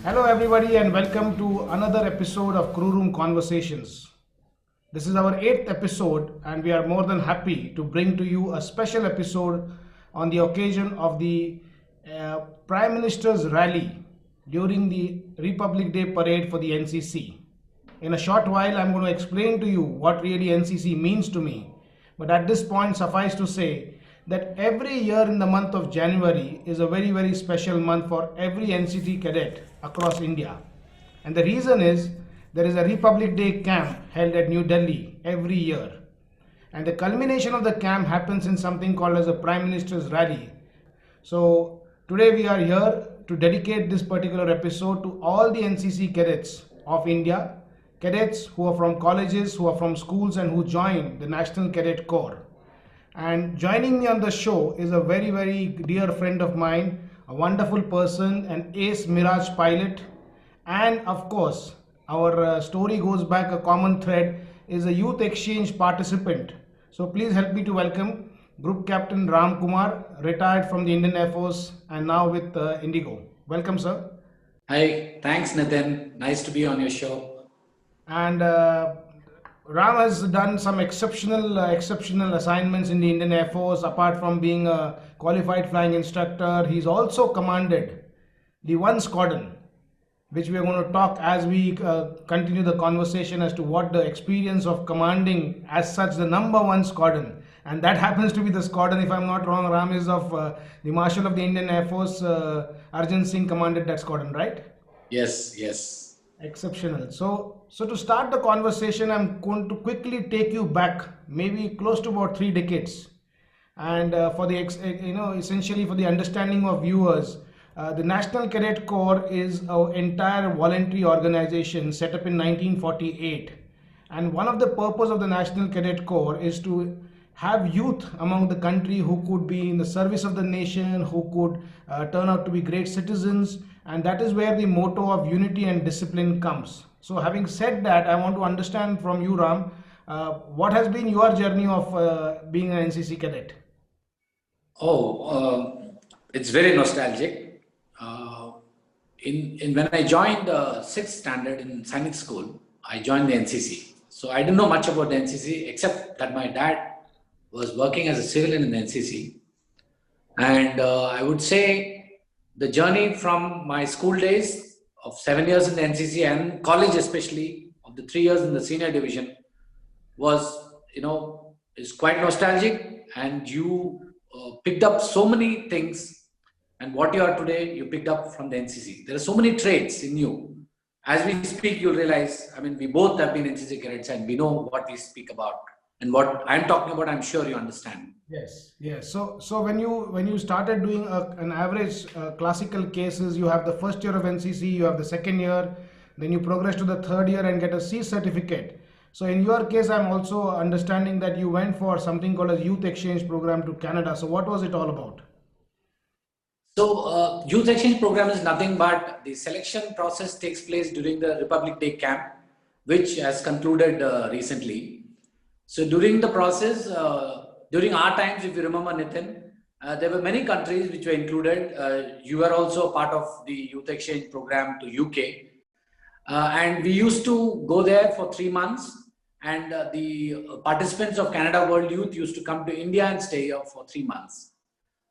Hello, everybody, and welcome to another episode of Crew Room Conversations. This is our eighth episode, and we are more than happy to bring to you a special episode on the occasion of the Prime Minister's rally during the Republic Day parade for the NCC. In a short while, I'm going to explain to you what really NCC means to me. But at this point, suffice to say that every year in the month of January is a very, very special month for every NCT cadet across India. And the reason is there is a Republic Day camp held at New Delhi every year. And the culmination of the camp happens in something called as a Prime Minister's rally. So today we are here to dedicate this particular episode to all the NCC cadets of India, cadets who are from colleges, who are from schools, and who join the National Cadet Corps. And joining me on the show is a very, very dear friend of mine, a wonderful person, an ace Mirage pilot, and of course, our story goes back, a common thread is a youth exchange participant. So please help me to welcome Group Captain Ram Kumar, retired from the Indian Air Force and now with Indigo. Welcome, sir. Hi, thanks Nitin. Nice to be on your show. And Ram has done some exceptional assignments in the Indian Air Force. Apart from being a qualified flying instructor, he's also commanded the one squadron, which we are going to talk as we continue the conversation as to what the experience of commanding as such the number one squadron. And that happens to be the squadron, if I'm not wrong, Ram, is of the Marshal of the Indian Air Force, Arjun Singh commanded that squadron, right? Yes. Exceptional. So to start the conversation, I'm going to quickly take you back, maybe close to about 3 decades, and for the essentially for the understanding of viewers, the National Cadet Corps is an entire voluntary organization set up in 1948, and one of the purpose of the National Cadet Corps is to have youth among the country who could be in the service of the nation, who could turn out to be great citizens, and that is where the motto of unity and discipline comes. So having said that, I want to understand from you, Ram, what has been your journey of being an NCC cadet? It's very nostalgic. In when I joined sixth standard in Sainik school, I joined the NCC. So I didn't know much about the NCC except that my dad was working as a civilian in the NCC, and I would say the journey from my school days of 7 years in the NCC and college, especially of the 3 years in the senior division, was is quite nostalgic, and you picked up so many things, and what you are today you picked up from the NCC. There are so many traits in you. As we speak, you'll realize, I mean, we both have been NCC cadets and we know what we speak about, and what I'm talking about, I'm sure you understand. Yes. So when you started doing an average classical cases, you have the first year of NCC, you have the second year, then you progress to the third year and get a C certificate. So in your case, I'm also understanding that you went for something called a youth exchange program to Canada. So what was it all about? So youth exchange program is nothing but the selection process takes place during the Republic Day camp, which has concluded recently. So during the process, during our times, if you remember, Nitin, there were many countries which were included. You were also a part of the youth exchange program to UK. And we used to go there for 3 months. And the participants of Canada World Youth used to come to India and stay here for 3 months.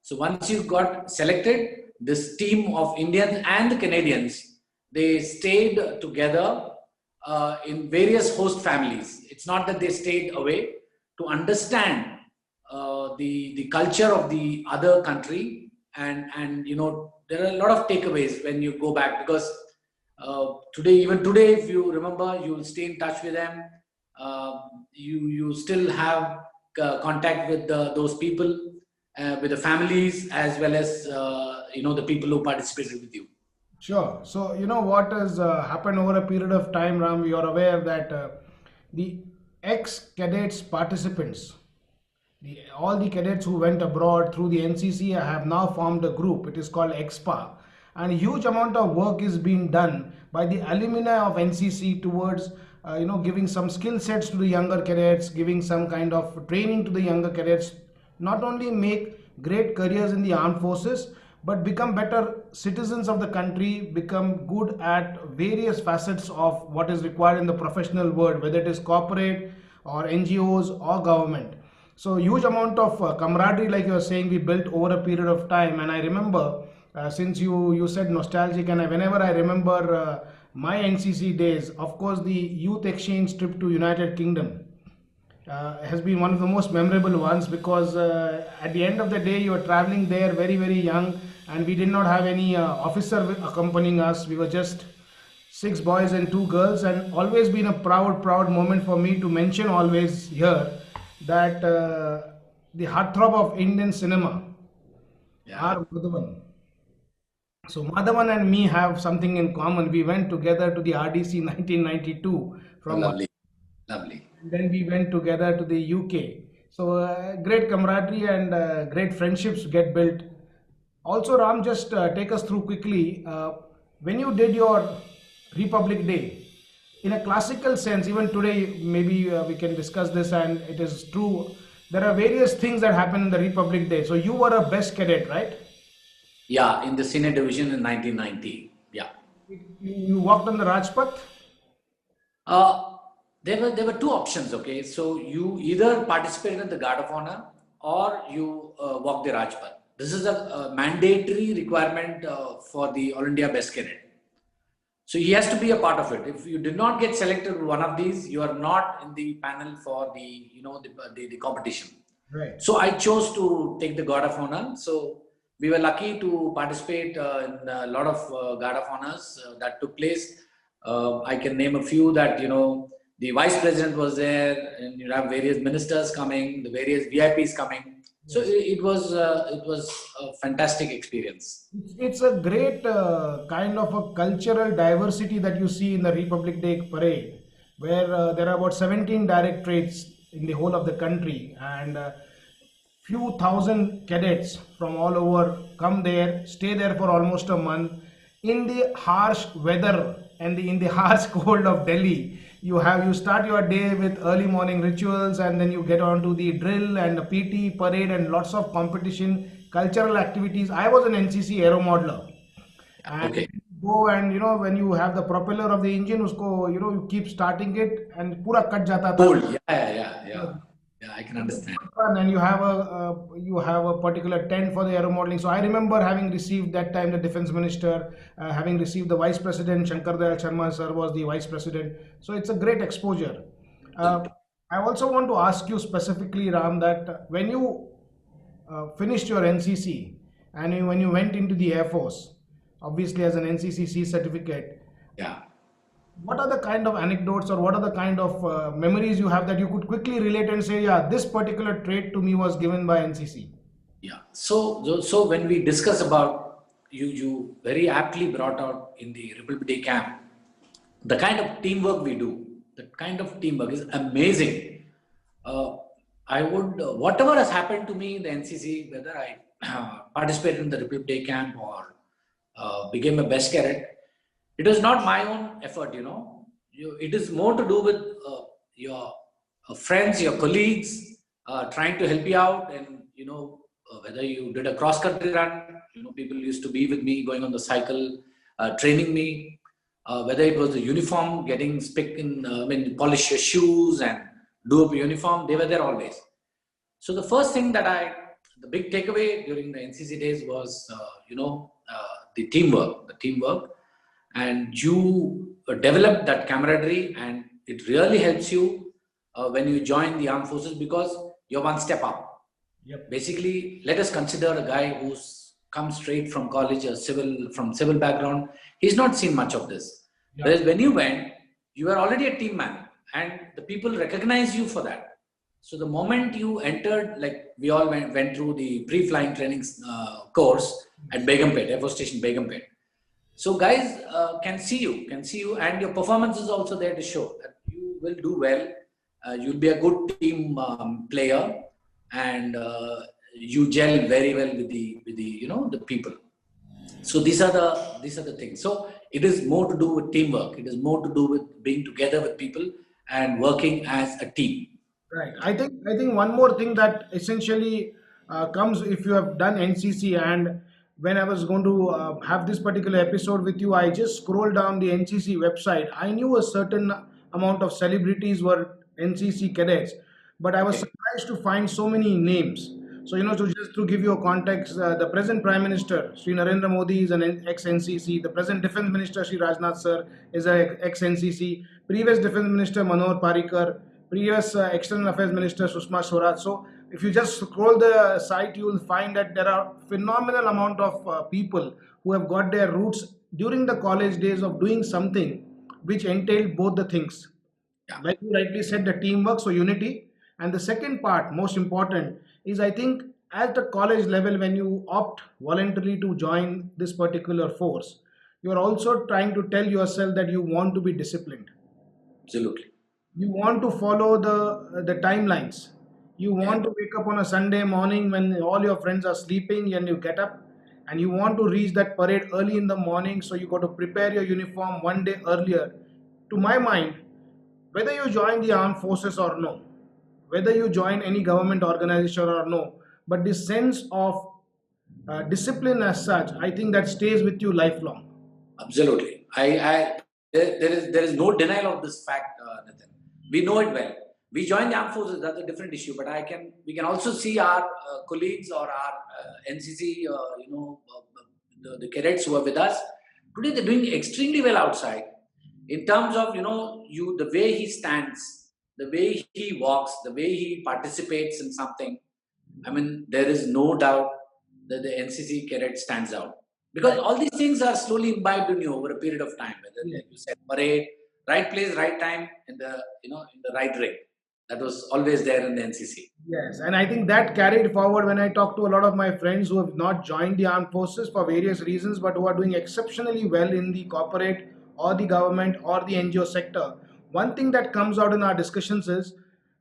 So once you got selected, this team of Indians and the Canadians, they stayed together in various host families. It's not that they stayed away to understand the culture of the other country, and there are a lot of takeaways when you go back, because even today, if you remember, you will stay in touch with them. You still have contact with those people, with the families, as well as the people who participated with you. Sure. So, you know what has happened over a period of time, Ram, you are aware that the ex-cadets participants, all the cadets who went abroad through the NCC have now formed a group. It is called EXPA. And a huge amount of work is being done by the alumni of NCC towards giving some skill sets to the younger cadets, giving some kind of training to the younger cadets, not only make great careers in the armed forces, but become better citizens of the country, become good at various facets of what is required in the professional world, whether it is corporate or NGOs or government. So huge amount of camaraderie, like you were saying, we built over a period of time. And I remember, since you said nostalgic, and whenever I remember my NCC days, of course, the youth exchange trip to United Kingdom has been one of the most memorable ones, because at the end of the day you are traveling there very very young, and we did not have any officer accompanying us. We were just six boys and two girls, and always been a proud moment for me to mention always here that the heartthrob of Indian cinema, Yeah. R. Madhavan. So Madhavan and me have something in common. We went together to the RDC 1992 Oh, from, lovely. Lovely. then we went together to the UK. So great camaraderie and great friendships get built. Also, Ram, just take us through quickly when you did your Republic Day. In a classical sense, even today, maybe we can discuss this, and it is true. There are various things that happen in the Republic Day. So you were a best cadet, right? Yeah, in the senior division in 1990. Yeah. You walked on the Rajpath. Uh, there were two options. Okay, so you either participated in the Guard of Honor or you walk the Rajpath. This is a mandatory requirement for the All India Best Cadet. So he has to be a part of it. If you did not get selected with one of these, you are not in the panel for the the competition. Right. So I chose to take the Guard of Honor. So we were lucky to participate in a lot of Guard of Honors that took place. I can name a few that, the Vice President was there, and you have various ministers coming, the various VIPs coming. So Yes. it was a fantastic experience. It's a great kind of a cultural diversity that you see in the Republic Day parade, where there are about 17 directorates in the whole of the country, and few thousand cadets from all over come there, stay there for almost a month in the harsh weather and in the harsh cold of Delhi. You start your day with early morning rituals, and then you get on to the drill and the PT parade and lots of competition, cultural activities. I was an NCC aero modeler, and Okay. go, and when you have the propeller of the engine, usko you keep starting it and pura cut jata tha. Cold. Yeah. Yeah, I can understand. And you have a particular tent for the aero modeling. So I remember having received that time the defense minister, having received the vice president. Shankar Dayal Sharma sir was the vice president. So it's a great exposure. Uh, I also want to ask you specifically, Ram, that when you finished your NCC and when you went into the Air Force, obviously as an NCC certificate, Yeah. what are the kind of anecdotes or what are the kind of memories you have that you could quickly relate and say, yeah, this particular trait to me was given by NCC? Yeah. So when we discuss about, you very aptly brought out in the Republic Day camp, the kind of teamwork we do, the kind of teamwork is amazing. Uh, I would, whatever has happened to me in the NCC, whether I participated in the Republic Day camp or became a best cadet, it is not my own effort, it is more to do with your friends, your colleagues, trying to help you out. And, whether you did a cross country run, people used to be with me going on the cycle, training me, whether it was the uniform, getting spick in, polish your shoes and do up a uniform, they were there always. So the big takeaway during the NCC days was, the teamwork, and you develop that camaraderie, and it really helps you when you join the armed forces, because you're one step up. Yep. Basically, let us consider a guy who's come straight from college, from civil background. He's not seen much of this. Yeah. Whereas when you went, you were already a team man, and the people recognize you for that. So the moment you entered, like we all went through the pre-flying training course at Begumpet, Air Force Station Begumpet. So guys can see you, and your performance is also there to show that you will do well. You'll be a good team player, and you gel very well with the people. So these are the things. So it is more to do with teamwork. It is more to do with being together with people and working as a team. Right. I think one more thing that essentially comes if you have done NCC, and when I was going to have this particular episode with you, I just scrolled down the NCC website. I knew a certain amount of celebrities were NCC cadets, but I was Okay. surprised to find so many names. So, to just to give you a context, the present Prime Minister, Sri Narendra Modi, is an ex-NCC. The present Defense Minister, Sri Rajnath Sir, is an ex-NCC. Previous Defense Minister, Manohar Parrikar. Previous External Affairs Minister, Sushma Swaraj. So, if you just scroll the site, you will find that there are phenomenal amount of people who have got their roots during the college days of doing something which entailed both the things, Yeah. like you rightly said, the teamwork, so unity. And the second part, most important, is I think at the college level, when you opt voluntarily to join this particular force, you're also trying to tell yourself that you want to be disciplined. Absolutely. You want to follow the timelines. You Yeah. want to wake up on a Sunday morning when all your friends are sleeping, and you get up and you want to reach that parade early in the morning, so you got to prepare your uniform one day earlier. To my mind, whether you join the armed forces or no, whether you join any government organization or no, but this sense of discipline as such, I think that stays with you lifelong. Absolutely. There is no denial of this fact, Nathan. We know it well. We join the armed forces. That's a different issue. But we can also see our colleagues or our NCC, the cadets who are with us today. They're doing extremely well outside in terms of the way he stands, the way he walks, the way he participates in something. I mean, there is no doubt that the NCC cadet stands out because Right. all these things are slowly imbibed in you over a period of time. Whether, Yeah. like you said, parade, right place, right time, in the in the right ring. That was always there in the NCC. Yes, and I think that carried forward when I talk to a lot of my friends who have not joined the armed forces for various reasons, but who are doing exceptionally well in the corporate or the government or the NGO sector. One thing that comes out in our discussions is,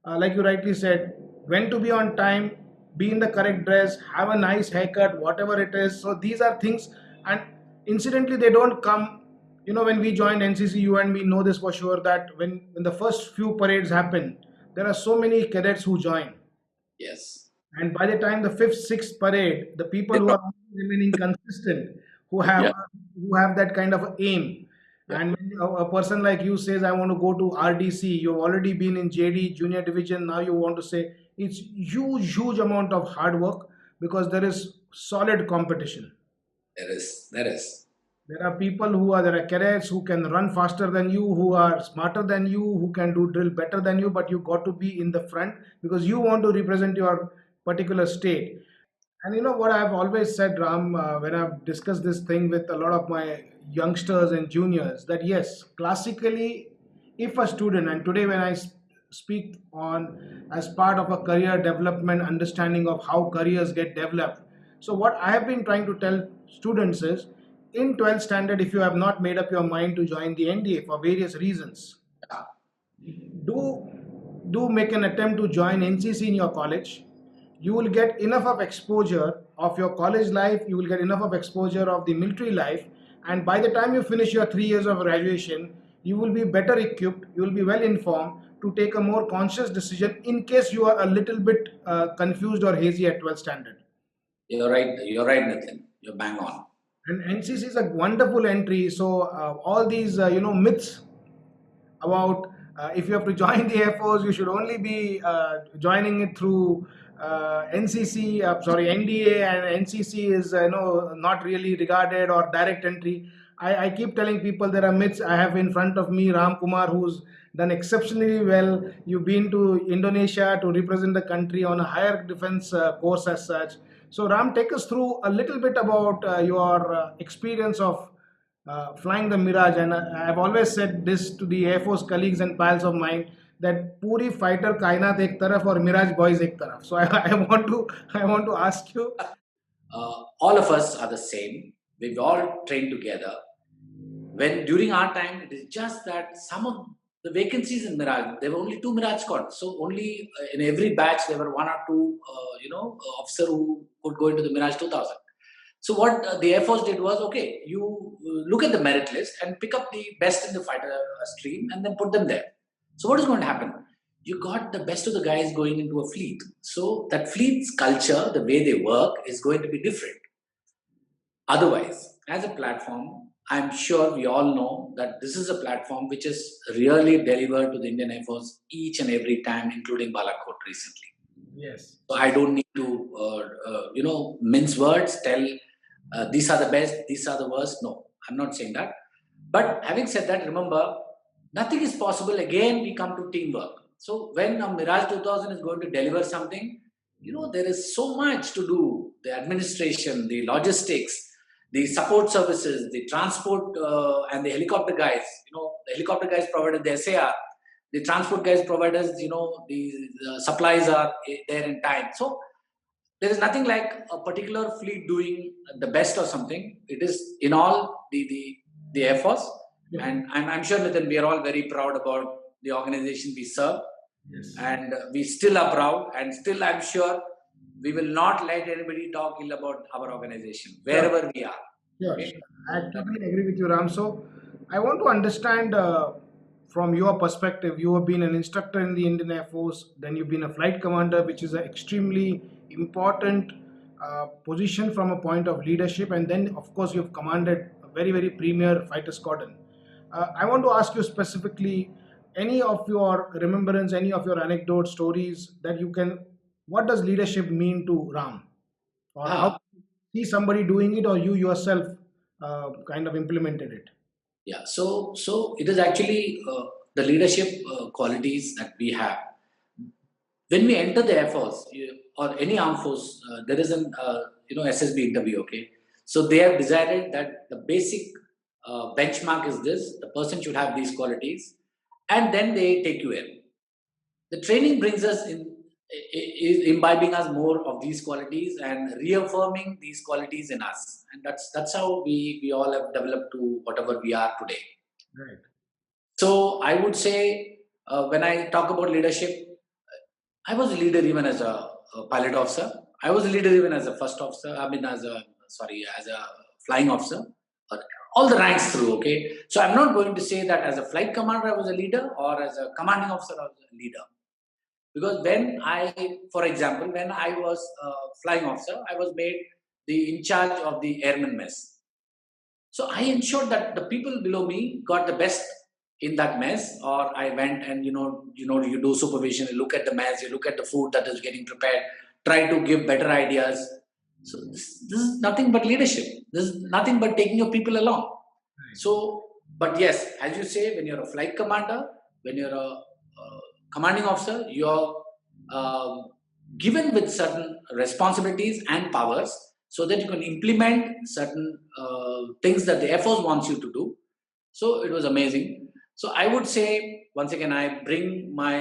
like you rightly said, when to be on time, be in the correct dress, have a nice haircut, whatever it is. So these are things, and incidentally, they don't come. When we joined NCC, you and me know this for sure, that when the first few parades happen, there are so many cadets who join, Yes. and by the time the fifth, sixth parade, the people They who pro- are remaining consistent, yeah. who have that kind of aim. Yeah. And when a person like you says, I want to go to RDC, you've already been in JD junior division, now you want to say, it's huge amount of hard work, because there is solid competition. There is. There is. There are cadets who can run faster than you, who are smarter than you, who can do drill better than you, but you got to be in the front because you want to represent your particular state. And you know what I've always said, Ram, when I've discussed this thing with a lot of my youngsters and juniors, that yes, classically, if a student, and today when I speak on as part of a career development understanding of how careers get developed. So, what I have been trying to tell students is, in 12th standard, if you have not made up your mind to join the NDA for various reasons, Yeah. do do make an attempt to join NCC in your college. You will get enough of exposure of your college life, you will get enough of exposure of the military life, and by the time you finish your 3 years of graduation, you will be better equipped, you will be well informed to take a more conscious decision in case you are a little bit confused or hazy at 12th standard. You're right. You're right, Nathan. You're bang on. And NCC is a wonderful entry. So all these myths about if you have to join the Air Force, you should only be joining it through NCC, sorry, NDA, and NCC is not really regarded, or direct entry. I keep telling people there are myths. I have in front of me Ram Kumar, who's done exceptionally well. You've been to Indonesia to represent the country on a higher defense course as such. So Ram, take us through a little bit about your experience of flying the Mirage. And I've always said this to the Air Force colleagues and pals of mine, that पूरी fighter कायनात एक तरफ और Mirage boys एक तरफ. So I want to ask you. All of us are the same. We've all trained together. When during our time, it is just that some of the vacancies in Mirage, there were only 2 Mirage squads. So only in every batch there were 1 or 2, officer who could go into the Mirage 2000. So what the Air Force did was, okay, you look at the merit list and pick up the best in the fighter stream and then put them there. So what is going to happen? You got the best of the guys going into a fleet. So that fleet's culture, the way they work, is going to be different. Otherwise, as a platform, I'm sure we all know that this is a platform which is really delivered to the Indian Air Force each and every time, including Balakot recently. Yes. So I don't need to, mince words, tell these are the best, these are the worst. No, I'm not saying that. But having said that, remember, nothing is possible. Again, we come to teamwork. So when a Mirage 2000 is going to deliver something, there is so much to do. The administration, the logistics, the support services, the transport, and the helicopter guys. The helicopter guys provided the SAR. The transport guys provide us, the supplies are there in time. So there is nothing like a particular fleet doing the best or something. It is in all the Air Force. Yeah. And I'm sure that we are all very proud about the organization we serve. Yes. And we still are proud, and still I'm sure we will not let anybody talk ill about our organization wherever we are. Yes, Okay? I totally agree with you, Ram. So, I want to understand from your perspective. You have been an instructor in the Indian Air Force, then you've been a flight commander, which is an extremely important position from a point of leadership, and then, of course, you've commanded a very, very premier fighter squadron. I want to ask you specifically any of your remembrance, any of your anecdote stories that you can. What does leadership mean to Ram, or how Ah, see somebody doing it, or you yourself kind of implemented it? yeah. So it is actually the leadership qualities that we have. When we enter the Air Force or any armed force, there is an SSB interview. Okay, so they have decided that the basic benchmark is this: the person should have these qualities, and then they take you in. The training brings us in, is imbibing us more of these qualities and reaffirming these qualities in us, and that's how we all have developed to whatever we are today. Right. So I would say when I talk about leadership, I was a leader even as a pilot officer. I was a leader even as a first officer. I mean, as a flying officer. uh, All the ranks through. Okay, so I'm not going to say that as a flight commander I was a leader or as a commanding officer I was a leader. Because for example, when I was a flying officer, I was made the in charge of the airman mess. So I ensured that the people below me got the best in that mess, or I went and you do supervision, you look at the mess, you look at the food that is getting prepared, try to give better ideas. So this is nothing but leadership. This is nothing but taking your people along. So, but yes, as you say, when you're a flight commander, when you're a commanding officer, you're um given with certain responsibilities and powers so that you can implement certain things that the Air Force wants you to do. So it was amazing. So I would say once again, I bring my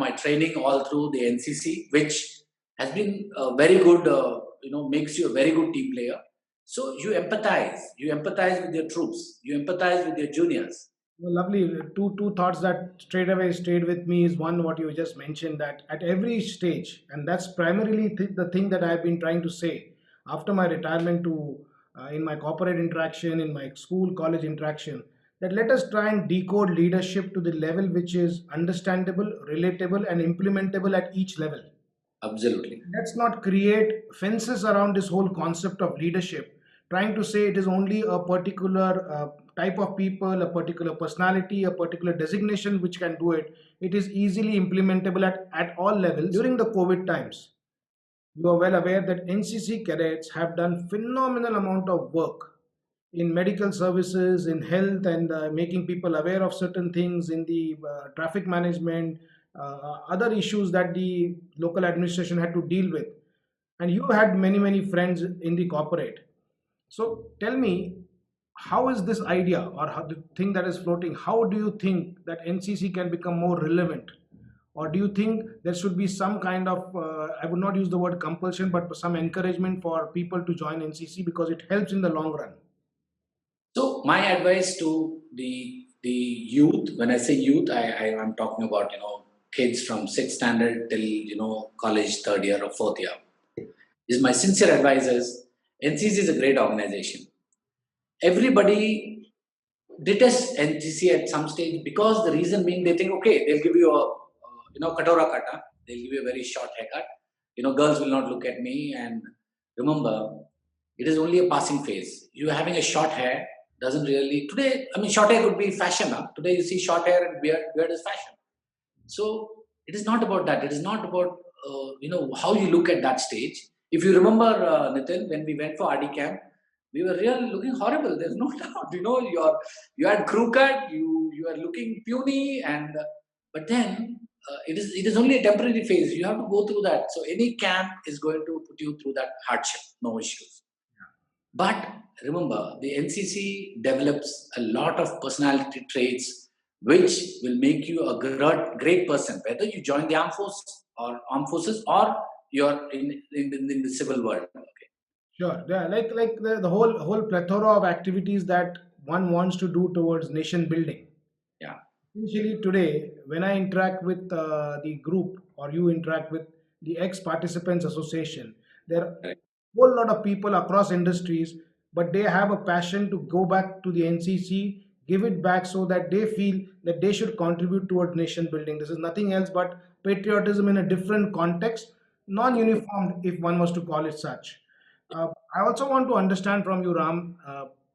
my training all through the NCC, which has been very good. Makes you a very good team player. So you empathize. You empathize with your troops. You empathize with your juniors. Well, lovely. Two thoughts that straight away stayed with me is one, what you just mentioned, that at every stage, and that's primarily the thing that I've been trying to say after my retirement to in my corporate interaction, in my school college interaction, that let us try and decode leadership to the level which is understandable, relatable, and implementable at each level. Absolutely. Let's not create fences around this whole concept of leadership, trying to say it is only a particular type of people, a particular personality, a particular designation which can do it. It is easily implementable at all levels. During the COVID times, you are well aware that NCC cadets have done phenomenal amount of work in medical services, in health, and making people aware of certain things in the traffic management, other issues that the local administration had to deal with. And you had many, many friends in the corporate. So tell me, how is this idea, or how, the thing that is floating, how do you think that NCC can become more relevant? Or do you think there should be some kind of, I would not use the word compulsion, but some encouragement for people to join NCC because it helps in the long run? So my advice to the youth, when I say youth, I'm talking about kids from sixth standard till college third year or fourth year. Is my sincere advice is NCC is a great organization. Everybody detests NCC at some stage because the reason being they think okay they'll give you a katora kata, they'll give you a very short haircut. Girls will not look at me, and remember It is only a passing phase. You having a short hair doesn't really today. I mean, short hair could be fashion. Huh? Today you see short hair and beard. Beard is fashion. So it is not about that. It is not about how you look at that stage. If you remember, Nitin, when we went for RD camp, we were really looking horrible. There's no doubt. You had crew cut. You are looking puny, and but then it is only a temporary phase. You have to go through that. So any camp is going to put you through that hardship. No issues. But remember, the NCC develops a lot of personality traits which will make you a great person, whether you join the armed forces or you're in the civil world. Okay. Sure. Yeah, like the whole plethora of activities that one wants to do towards nation building. Yeah. Essentially, today, when I interact with the group or you interact with the ex participants association, there are a Correct. whole lot of people across industries, but they have a passion to go back to the NCC, give it back so that they feel that they should contribute towards nation building. This is nothing else but patriotism in a different context, non uniform, if one was to call it such. I also want to understand from you, Ram.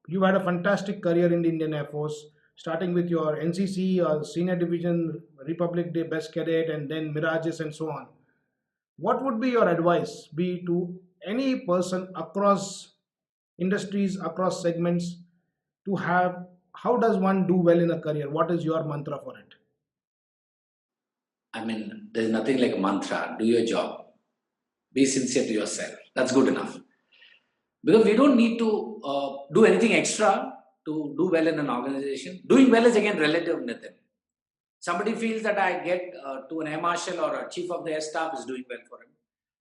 You had a fantastic career in the Indian Air Force, starting with your NCC, Senior Division, Republic Day Best Cadet, and then Mirages and so on. What would be your advice be to any person across industries, across segments, to have how does one do well in a career? What is your mantra for it? I mean, there's nothing like a mantra. Do your job. Be sincere to yourself. That's good enough. Because we don't need to do anything extra to do well in an organization. Doing well is again relative, Nitin. Somebody feels that I get to an air marshal or a chief of the air staff is doing well for him.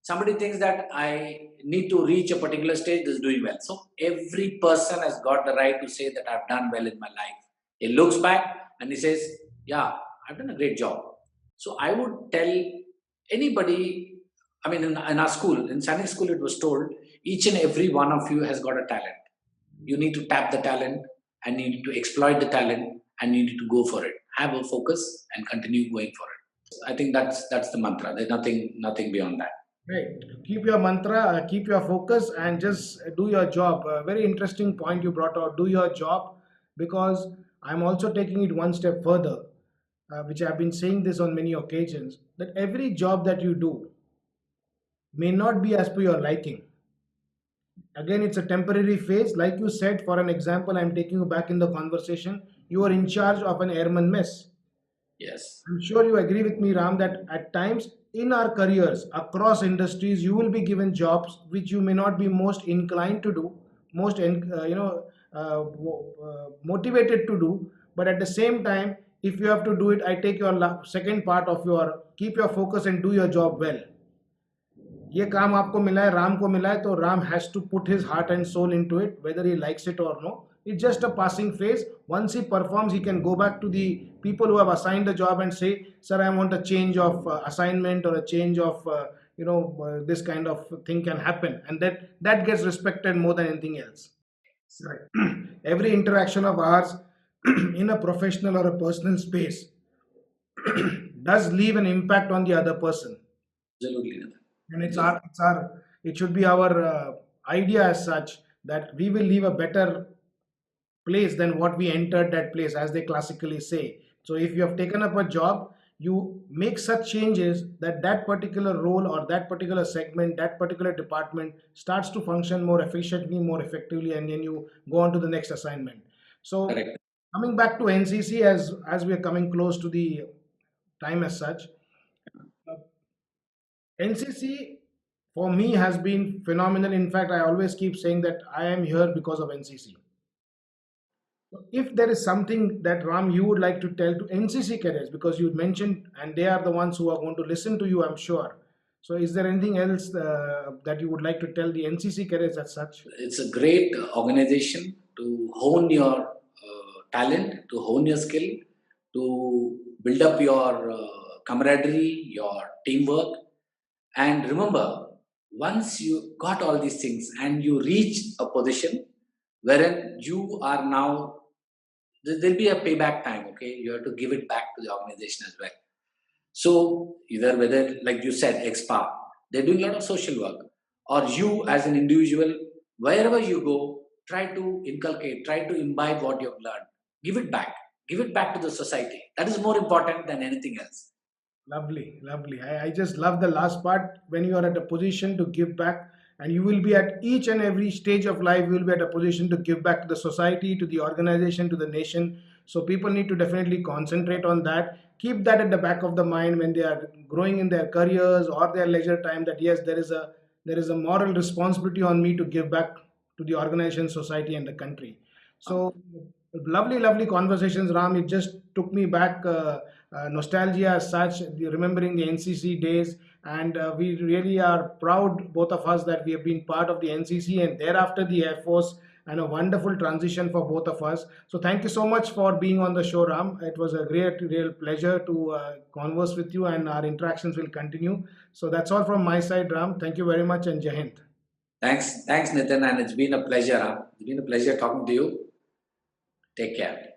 Somebody thinks that I need to reach a particular stage is doing well. So every person has got the right to say that I've done well in my life. He looks back and he says, yeah, I've done a great job. So I would tell anybody, I mean, in our school, in Sainik school, it was told each and every one of you has got a talent. You need to tap the talent and you need to exploit the talent and you need to go for it. Have a focus and continue going for it. I think that's the mantra. There's nothing beyond that. Right. Keep your mantra, keep your focus, and just do your job. A very interesting point you brought out. Do your job, because I'm also taking it one step further, which I've been saying this on many occasions, that every job that you do may not be as per your liking. Again, it's a temporary phase. Like you said, for an example, I'm taking you back in the conversation. You are in charge of an airman mess. Yes. I'm sure you agree with me, Ram, that at times in our careers across industries, you will be given jobs which you may not be most inclined to do, most motivated to do. But at the same time, if you have to do it, I take your second part of your keep your focus and do your job well. ये काम आपको मिला है, राम को मिला है, तो Ram has to put his heart and soul into it, whether he likes it or no. It's just a passing phase. Once he performs, he can go back to the people who have assigned the job and say, sir, I want a change of assignment or a change of this kind of thing can happen, and that gets respected more than anything else. Right. Every interaction of ours in a professional or a personal space does leave an impact on the other person, Absolutely. and it should be our idea as such that we will leave a better place than what we entered that place, as they classically say. So if you have taken up a job, you make such changes that that particular role or that particular segment, that particular department starts to function more efficiently, more effectively, and then you go on to the next assignment. So Correct. coming back to NCC, as we are coming close to the time as such, uh, NCC for me has been phenomenal. In fact, I always keep saying that I am here because of NCC. So if there is something that Ram you would like to tell to NCC cadets, because you mentioned, and they are the ones who are going to listen to you, I'm sure. So is there anything else that you would like to tell the NCC cadets as such? It's a great organization to hone your talent, to hone your skill, to build up your camaraderie, your teamwork. And remember, once you got all these things and you reach a position wherein you are now, there'll be a payback time, okay? You have to give it back to the organization as well. So either whether, like you said, XPA, they're doing a lot of social work, or you as an individual wherever you go, try to inculcate, try to imbibe what you've learned. Give it back to the society. That is more important than anything else. Lovely, lovely. I just love the last part when you are at a position to give back, and you will be at each and every stage of life, you will be at a position to give back to the society, to the organization, to the nation. So people need to definitely concentrate on that. Keep that at the back of the mind when they are growing in their careers or their leisure time, that yes, there is a moral responsibility on me to give back to the organization, society, and the country. So lovely, lovely conversations, Ram. It just took me back. Nostalgia as such, remembering the NCC days, and we really are proud, both of us, that we have been part of the NCC and thereafter the Air Force, and a wonderful transition for both of us. So thank you so much for being on the show, Ram. It was a great, real pleasure to converse with you, and our interactions will continue. So that's all from my side, Ram. Thank you very much, and Jai Hind. Thanks, Nitin, and it's been a pleasure. Huh? It's been a pleasure talking to you. Take care.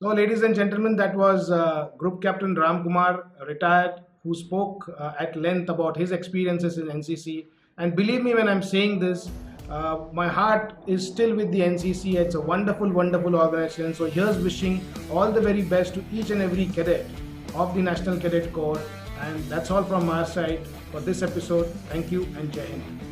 So, ladies and gentlemen, that was Group Captain Ram Kumar, retired, who spoke at length about his experiences in NCC. And believe me when I'm saying this, my heart is still with the NCC. It's a wonderful, wonderful organization. So, here's wishing all the very best to each and every cadet of the National Cadet Corps. And that's all from our side for this episode. Thank you and Jai Hind.